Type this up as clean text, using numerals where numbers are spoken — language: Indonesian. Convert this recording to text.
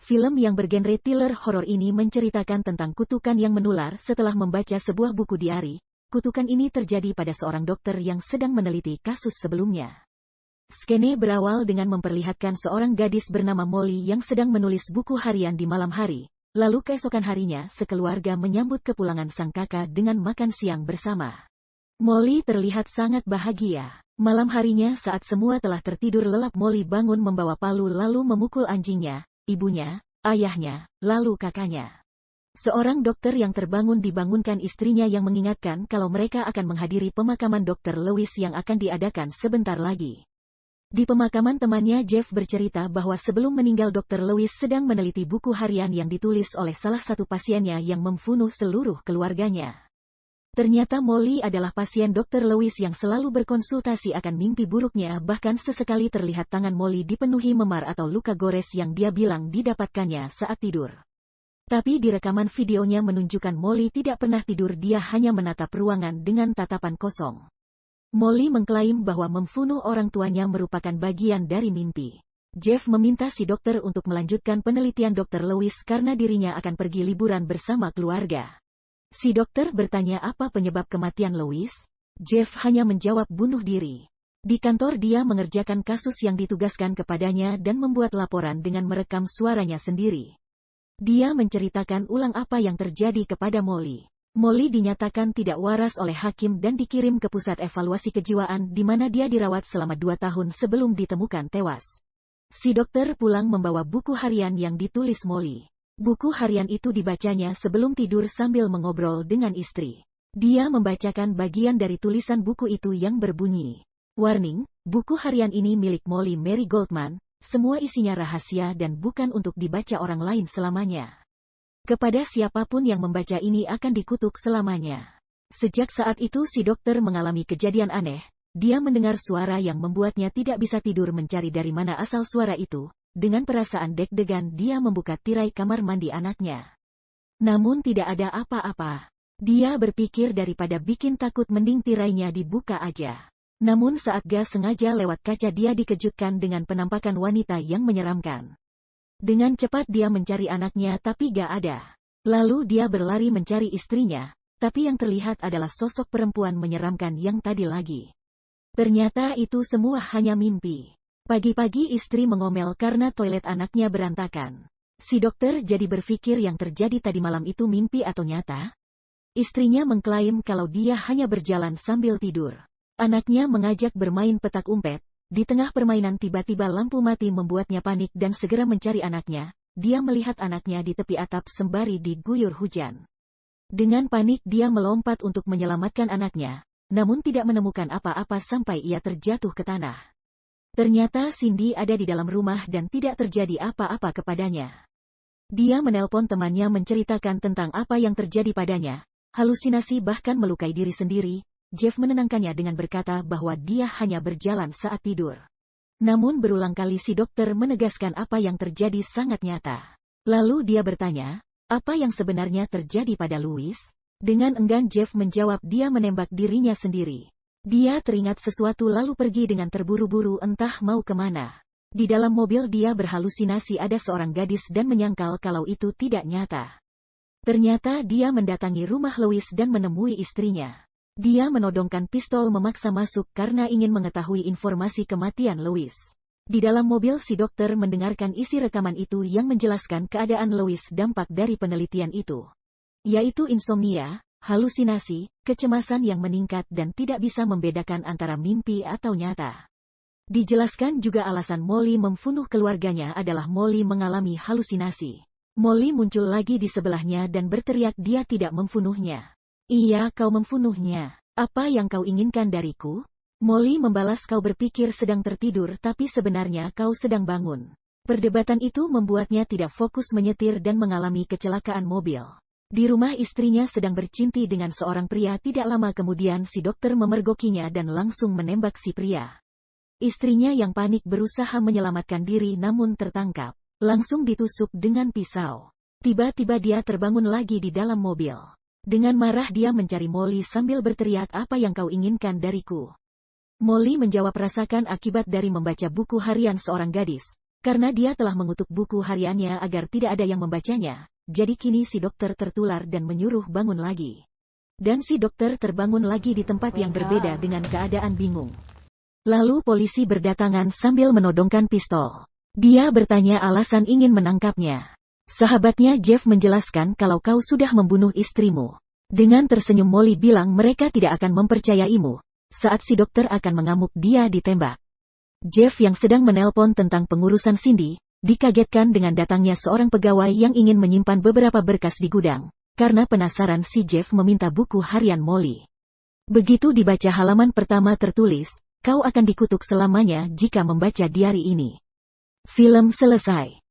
Film yang bergenre thriller horor ini menceritakan tentang kutukan yang menular setelah membaca sebuah buku diari. Kutukan ini terjadi pada seorang dokter yang sedang meneliti kasus sebelumnya. Skene berawal dengan memperlihatkan seorang gadis bernama Molly yang sedang menulis buku harian di malam hari. Lalu keesokan harinya sekeluarga menyambut kepulangan sang kakak dengan makan siang bersama. Molly terlihat sangat bahagia. Malam harinya saat semua telah tertidur lelap, Molly bangun membawa palu lalu memukul anjingnya, ibunya, ayahnya, lalu kakaknya. Seorang dokter yang terbangun dibangunkan istrinya yang mengingatkan kalau mereka akan menghadiri pemakaman Dr. Lewis yang akan diadakan sebentar lagi. Di pemakaman temannya Jeff bercerita bahwa sebelum meninggal Dr. Lewis sedang meneliti buku harian yang ditulis oleh salah satu pasiennya yang membunuh seluruh keluarganya. Ternyata Molly adalah pasien Dr. Lewis yang selalu berkonsultasi akan mimpi buruknya, bahkan sesekali terlihat tangan Molly dipenuhi memar atau luka gores yang dia bilang didapatkannya saat tidur. Tapi di rekaman videonya menunjukkan Molly tidak pernah tidur, dia hanya menatap ruangan dengan tatapan kosong. Molly mengklaim bahwa membunuh orang tuanya merupakan bagian dari mimpi. Jeff meminta si dokter untuk melanjutkan penelitian Dr. Lewis karena dirinya akan pergi liburan bersama keluarga. Si dokter bertanya apa penyebab kematian Lewis. Jeff hanya menjawab bunuh diri. Di kantor dia mengerjakan kasus yang ditugaskan kepadanya dan membuat laporan dengan merekam suaranya sendiri. Dia menceritakan ulang apa yang terjadi kepada Molly. Molly dinyatakan tidak waras oleh hakim dan dikirim ke pusat evaluasi kejiwaan di mana dia dirawat selama 2 tahun sebelum ditemukan tewas. Si dokter pulang membawa buku harian yang ditulis Molly. Buku harian itu dibacanya sebelum tidur sambil mengobrol dengan istri. Dia membacakan bagian dari tulisan buku itu yang berbunyi, "Warning, buku harian ini milik Molly Mary Goldman, semua isinya rahasia dan bukan untuk dibaca orang lain selamanya. Kepada siapapun yang membaca ini akan dikutuk selamanya." Sejak saat itu si dokter mengalami kejadian aneh. Dia mendengar suara yang membuatnya tidak bisa tidur. Mencari dari mana asal suara itu. Dengan perasaan deg-degan dia membuka tirai kamar mandi anaknya. Namun tidak ada apa-apa. Dia berpikir daripada bikin takut mending tirainya dibuka aja. Namun saat gas sengaja lewat kaca dia dikejutkan dengan penampakan wanita yang menyeramkan. Dengan cepat dia mencari anaknya tapi gak ada. Lalu dia berlari mencari istrinya, tapi yang terlihat adalah sosok perempuan menyeramkan yang tadi lagi. Ternyata itu semua hanya mimpi. Pagi-pagi istri mengomel karena toilet anaknya berantakan. Si dokter jadi berpikir yang terjadi tadi malam itu mimpi atau nyata? Istrinya mengklaim kalau dia hanya berjalan sambil tidur. Anaknya mengajak bermain petak umpet. Di tengah permainan tiba-tiba lampu mati membuatnya panik dan segera mencari anaknya. Dia melihat anaknya di tepi atap sembari diguyur hujan. Dengan panik dia melompat untuk menyelamatkan anaknya, namun tidak menemukan apa-apa sampai ia terjatuh ke tanah. Ternyata Cindy ada di dalam rumah dan tidak terjadi apa-apa kepadanya. Dia menelpon temannya menceritakan tentang apa yang terjadi padanya, halusinasi bahkan melukai diri sendiri. Jeff menenangkannya dengan berkata bahwa dia hanya berjalan saat tidur. Namun berulang kali si dokter menegaskan apa yang terjadi sangat nyata. Lalu dia bertanya, apa yang sebenarnya terjadi pada Lewis? Dengan enggan Jeff menjawab dia menembak dirinya sendiri. Dia teringat sesuatu lalu pergi dengan terburu-buru entah mau kemana. Di dalam mobil dia berhalusinasi ada seorang gadis dan menyangkal kalau itu tidak nyata. Ternyata dia mendatangi rumah Lewis dan menemui istrinya. Dia menodongkan pistol memaksa masuk karena ingin mengetahui informasi kematian Lewis. Di dalam mobil si dokter mendengarkan isi rekaman itu yang menjelaskan keadaan Lewis dampak dari penelitian itu. Yaitu insomnia, halusinasi, kecemasan yang meningkat dan tidak bisa membedakan antara mimpi atau nyata. Dijelaskan juga alasan Molly membunuh keluarganya adalah Molly mengalami halusinasi. Molly muncul lagi di sebelahnya dan berteriak dia tidak membunuhnya. Iya, kau membunuhnya. Apa yang kau inginkan dariku? Molly membalas kau berpikir sedang tertidur tapi sebenarnya kau sedang bangun. Perdebatan itu membuatnya tidak fokus menyetir dan mengalami kecelakaan mobil. Di rumah istrinya sedang bercinti dengan seorang pria, tidak lama kemudian si dokter memergokinya dan langsung menembak si pria. Istrinya yang panik berusaha menyelamatkan diri namun tertangkap. Langsung ditusuk dengan pisau. Tiba-tiba dia terbangun lagi di dalam mobil. Dengan marah dia mencari Molly sambil berteriak apa yang kau inginkan dariku. Molly menjawab rasakan akibat dari membaca buku harian seorang gadis. Karena dia telah mengutuk buku hariannya agar tidak ada yang membacanya, jadi kini si dokter tertular dan menyuruh bangun lagi. Dan si dokter terbangun lagi di tempat yang berbeda dengan keadaan bingung. Lalu polisi berdatangan sambil menodongkan pistol. Dia bertanya alasan ingin menangkapnya. Sahabatnya Jeff menjelaskan kalau kau sudah membunuh istrimu. Dengan tersenyum Molly bilang mereka tidak akan mempercayaimu. Saat si dokter akan mengamuk dia ditembak. Jeff yang sedang menelpon tentang pengurusan Cindy, dikagetkan dengan datangnya seorang pegawai yang ingin menyimpan beberapa berkas di gudang. Karena penasaran si Jeff meminta buku harian Molly. Begitu dibaca halaman pertama tertulis, kau akan dikutuk selamanya jika membaca diari ini. Film selesai.